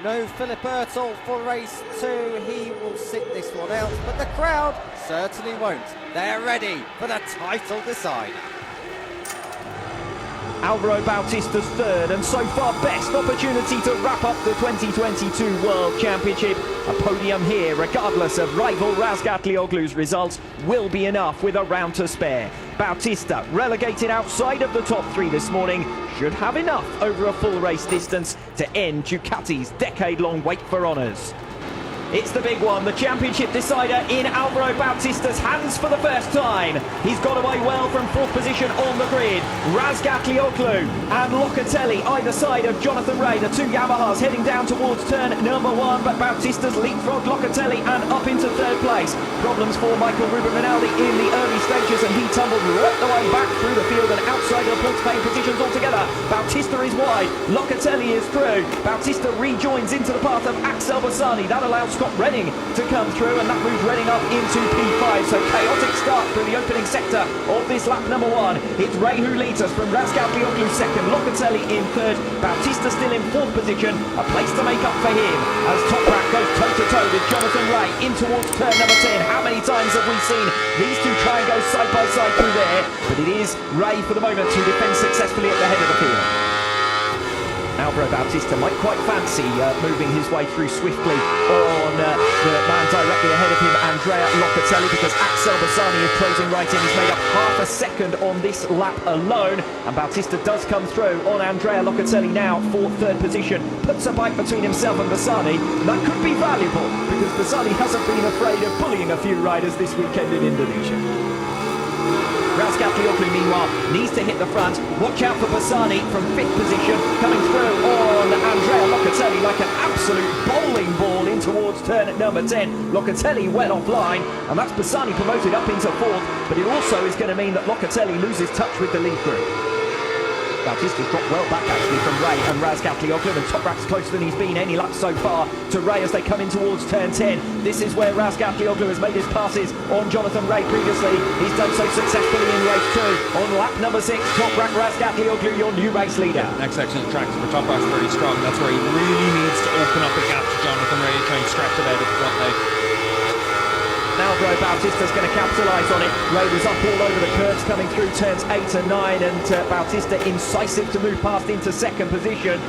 No Philip Ertl for race 2. He will sit this one out, but the crowd certainly won't. They're ready for the title decider. Alvaro Bautista's third and so far best opportunity to wrap up the 2022 World Championship. A podium here, regardless of rival Razgatlioglu's results, will be enough with a round to spare. Bautista, relegated outside of the top 3 this morning, should have enough over a full race distance to end Ducati's decade-long wait for honours. It's the big one, the championship decider in Alvaro Bautista's hands for the first time. He's got away well from 4th position on the grid. Razgatlioglu and Locatelli either side of Jonathan Rea, the 2 Yamahas heading down towards turn number 1, but Bautista's leapfrogged Locatelli and up into 3rd place. Problems for Michael Ruben Rinaldi in the early stages, and he tumbled right the way back through the field and outside of the points-paying positions altogether. Bautista is wide, Locatelli is through. Bautista rejoins into the path of Axel Bassani. That allows Scott Redding to come through, and that moves Redding up into P5. So chaotic start through the opening sector of this lap number 1. It's Rea who leads us from Razgatlioglu second, Locatelli in 3rd, Bautista still in 4th position. A place to make up for him as Toprak goes toe-to-toe with Jonathan Rea in towards turn number 10. How many times have we seen these two try and go side by side through there? But it is Rea for the moment who defends successfully at the head of the field. Alvaro Bautista might quite fancy moving his way through swiftly on the man directly ahead of him, Andrea Locatelli, because Axel Bassani is closing right in. He's made up half a second on this lap alone, and Bautista does come through on Andrea Locatelli now for 3rd position. Puts a bite between himself and Bassani. That could be valuable, because Bassani hasn't been afraid of bullying a few riders this weekend in Indonesia. Razgatlioglu, meanwhile, needs to hit the front. Watch out for Bassani from 5th position, coming through on Andrea Locatelli like an absolute bowling ball in towards turn number 10. Locatelli well offline, and that's Bassani promoted up into 4th, but it also is going to mean that Locatelli loses touch with the lead group. Bautista's dropped well back actually from Rea and Razgatlioglu, and Toprak's closer than he's been any lap so far to Rea as they come in towards turn 10. This is where Razgatlioglu has made his passes on Jonathan Rea previously. He's done so successfully in race 2. On lap number 6, Toprak Razgatlioglu, your new race leader. Next section of the track for Toprak's very strong. That's where he really needs to open up the gap to Jonathan Rea, try and stretch it out at the front now. Alvaro Bautista's going to capitalise on it. Rea was up all over the curves coming through turns 8 and 9, and Bautista incisive to move past into 2nd position.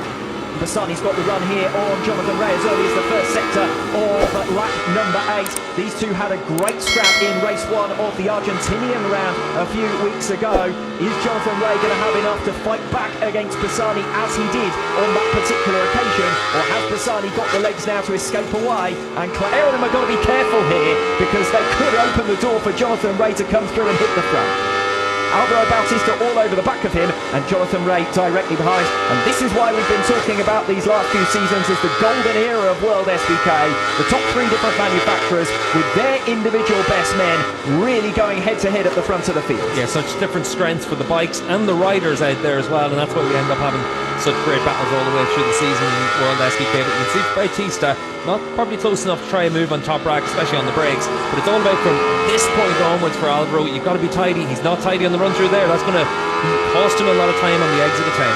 Bassani's got the run here on Jonathan Rea as early as the 1st sector of lap number 8. These two had a great scrap in race 1 of the Argentinian round a few weeks ago. Is Jonathan Rea going to have enough to fight back against Bassani as he did on that particular occasion, or has Bassani got the legs now to escape away? And Claire and them have got to be careful here, because they could open the door for Jonathan Rea to come through and hit the front. Alvaro Bautista all over the back of him, and Jonathan Rea directly behind. And this is why we've been talking about these last few seasons as the golden era of World SBK. The top 3 different manufacturers with their individual best men really going head-to-head at the front of the field. Yeah, such different strengths for the bikes and the riders out there as well, and that's why we end up having such great battles all the way through the season in World SBK. But you can see Bautista not probably close enough to try and move on Toprak, especially on the brakes, but it's all about from this point onwards for Alvaro. You've got to be tidy. He's not tidy on the run through there. That's going to cost him a lot of time on the exit of town.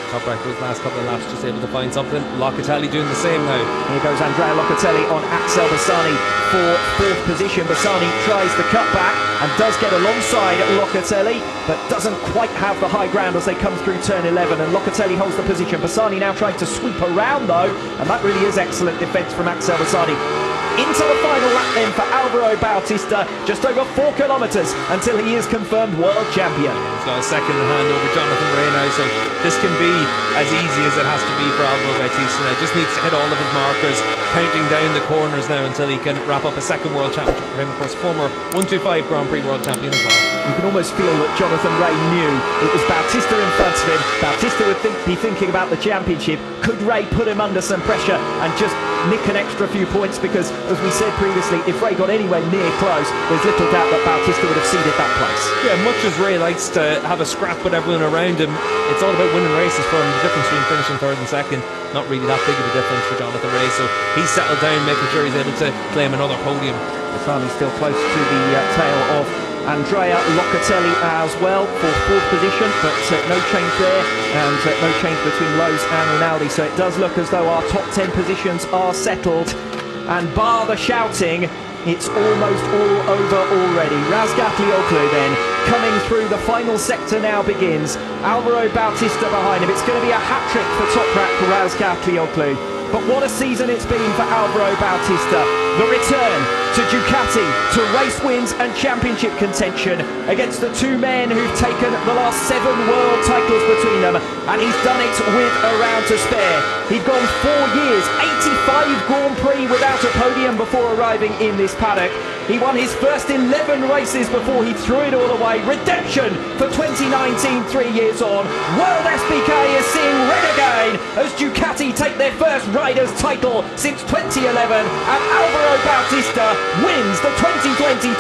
Toprak those last couple of laps just able to find something. Locatelli doing the same now. Here goes Andrea Locatelli on Axel Bassani for 4th position. Bassani tries the cut back and does get alongside Locatelli, but doesn't quite have the high ground as they come through turn 11, and Locatelli holds the position. Bassani now trying to sweep around though, and that really is excellent defence from Axel Bassani. Into the final lap then for Alvaro Bautista, just over 4 kilometres until he is confirmed world champion. He's got a second hand over Jonathan Rea now, so this can be as easy as it has to be for Alvaro Bautista now. Just needs to hit all of his markers, counting down the corners now until he can wrap up a 2nd world championship for him. Of course, former 125 Grand Prix world champion as well. You can almost feel that Jonathan Rea knew it was Bautista in front of him. Bautista would be thinking about the championship. Could Rea put him under some pressure and just nick an extra few points? Because, as we said previously, if Rea got anywhere near close, there's little doubt that Bautista would have ceded that place. Yeah, much as Rea likes to have a scrap with everyone around him, it's all about winning races for him. The difference between finishing 3rd and 2nd, not really that big of a difference for Jonathan Rea, so he's settled down, making sure he's able to claim another podium. Bassani's still close to the tail of Andrea Locatelli as well for 4th position, but no change there, and no change between Lowe's and Rinaldi, so it does look as though our top 10 positions are settled, and bar the shouting, it's almost all over already. Razgatlioglu then coming through the final sector now begins. Alvaro Bautista behind him. It's going to be a hat-trick for Toprak Razgatlioglu. But what a season it's been for Alvaro Bautista. The return to Ducati, to race wins and championship contention against the two men who've taken the last 7 world titles between them, and he's done it with a round to spare. He'd gone 4 years, 85 Grand Prix without a podium before arriving in this paddock. He won his first 11 races before he threw it all away. Redemption for 2019, 3 years on. World SBK is seeing red again as Ducati take their first riders' title since 2011, and Alvaro Bautista wins the 2022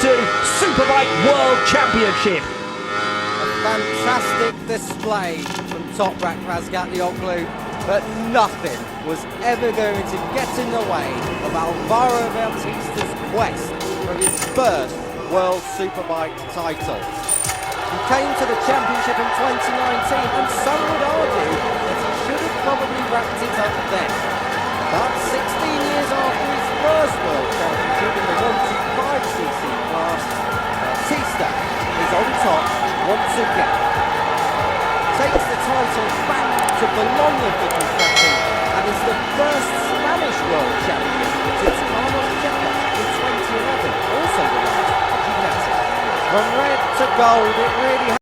Superbike World Championship. A fantastic display from Toprak Razgatlioglu, but nothing was ever going to get in the way of Alvaro Bautista's quest for his first World Superbike title. He came to the championship in 2019, and some would argue that he should have probably wrapped it up then. But 16 years after his first World Championship in the 125cc class, Bautista is on top once again. Takes the title back to belong with the Ducati, and is the first Spanish World Champion since Carlos Checa in 2011, also the last Ducati. From red to gold, it really